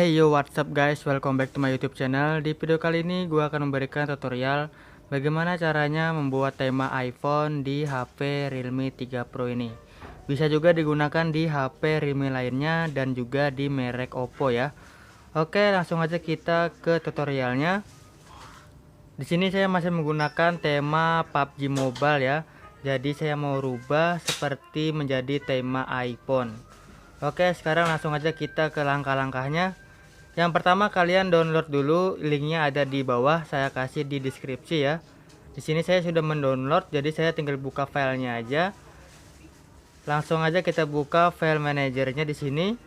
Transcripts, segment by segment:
Hey yo, what's up guys, welcome back to my YouTube channel. Di video kali ini gue akan memberikan tutorial bagaimana caranya membuat tema iPhone di HP Realme 3 Pro ini. Bisa juga digunakan di HP Realme lainnya dan juga di merek Oppo ya. Oke, langsung aja kita ke tutorialnya. Di sini saya masih menggunakan tema PUBG Mobile ya. Jadi saya mau rubah seperti menjadi tema iPhone. Oke, sekarang langsung aja kita ke langkah-langkahnya. Yang pertama, kalian download dulu, linknya ada di bawah, saya kasih di deskripsi ya. Di sini saya sudah mendownload, jadi saya tinggal buka filenya aja. Langsung aja kita buka file manajernya di sini.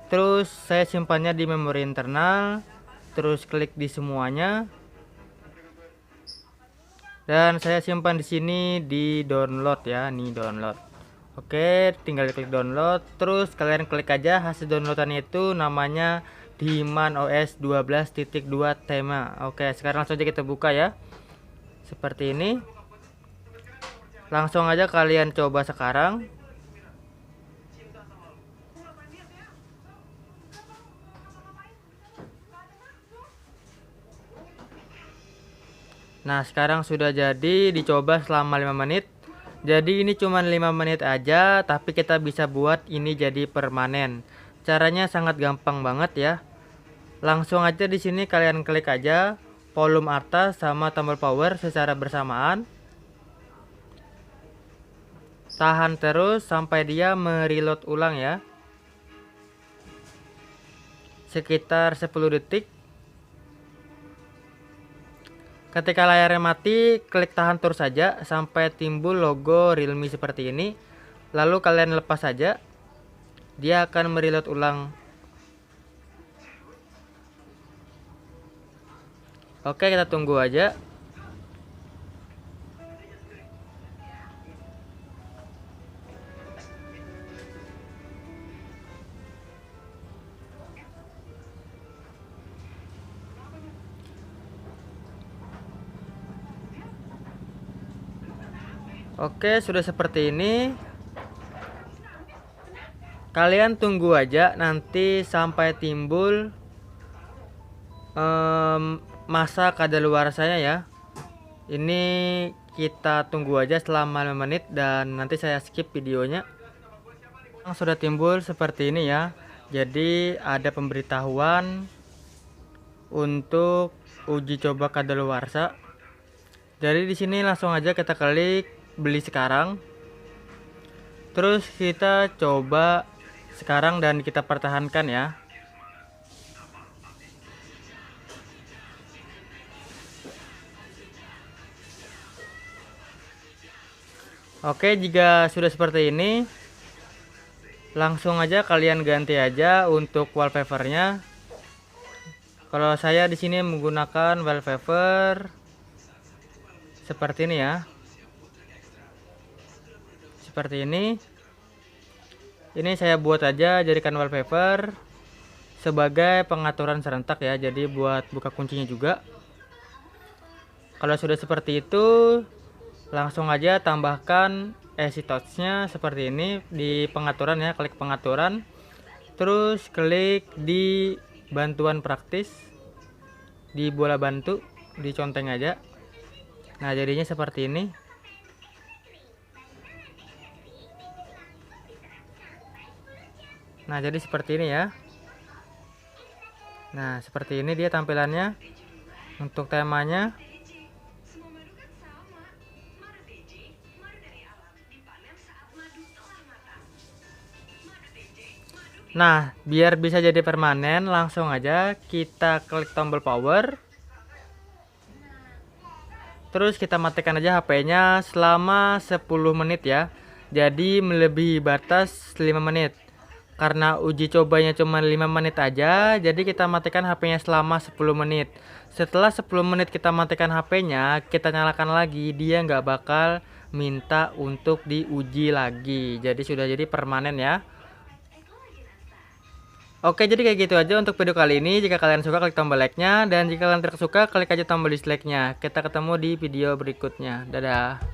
Terus saya simpannya di memori internal. Terus klik di semuanya. Dan saya simpan di sini di download ya, nih download. Oke, tinggal klik download. Terus kalian klik aja hasil downloadannya, itu namanya Diman OS 12.2 tema. Oke, sekarang langsung aja kita buka ya. Seperti ini. Langsung aja kalian coba sekarang. Nah, sekarang sudah jadi, dicoba selama 5 menit. Jadi ini cuma 5 menit aja, tapi kita bisa buat ini jadi permanen. Caranya sangat gampang banget ya. Langsung aja di sini kalian klik aja volume atas sama tombol power secara bersamaan. Tahan terus sampai dia mereload ulang ya. Sekitar 10 detik. Ketika layarnya mati, klik tahan terus saja sampai timbul logo Realme seperti ini. Lalu kalian lepas saja. Dia akan mereload ulang. Oke, kita tunggu aja. Oke, sudah seperti ini. Kalian tunggu aja nanti sampai timbul masa kadaluarsanya ya. Ini kita tunggu aja selama 5 menit dan nanti saya skip videonya. Sudah timbul seperti ini ya. Jadi ada pemberitahuan untuk uji coba kadaluarsa. Jadi di sini langsung aja kita klik beli sekarang. Terus kita coba sekarang dan kita pertahankan ya. Oke, jika sudah seperti ini, langsung aja kalian ganti aja untuk wallpapernya. Kalau saya di sini menggunakan wallpaper seperti ini ya. Seperti ini. Ini saya buat aja jadikan wallpaper sebagai pengaturan serentak ya. Jadi buat buka kuncinya juga. Kalau sudah seperti itu, langsung aja tambahkan easy touch-nya seperti ini di pengaturan ya. Klik pengaturan. Terus klik di bantuan praktis. Di bola bantu, diconteng aja. Nah, jadinya seperti ini. Nah, jadi seperti ini ya. Nah, seperti ini dia tampilannya untuk temanya. Nah, biar bisa jadi permanen, langsung aja kita klik tombol power. Terus kita matikan aja HP-nya selama 10 menit ya. Jadi melebihi batas 5 menit. Karena uji cobanya cuma 5 menit aja, jadi kita matikan HP-nya selama 10 menit. Setelah 10 menit kita matikan HP-nya, kita nyalakan lagi, dia nggak bakal minta untuk diuji lagi. Jadi sudah jadi permanen ya. Oke, jadi kayak gitu aja untuk video kali ini. Jika kalian suka, klik tombol like-nya, dan jika kalian tidak suka, klik aja tombol dislike-nya. Kita ketemu di video berikutnya. Dadah.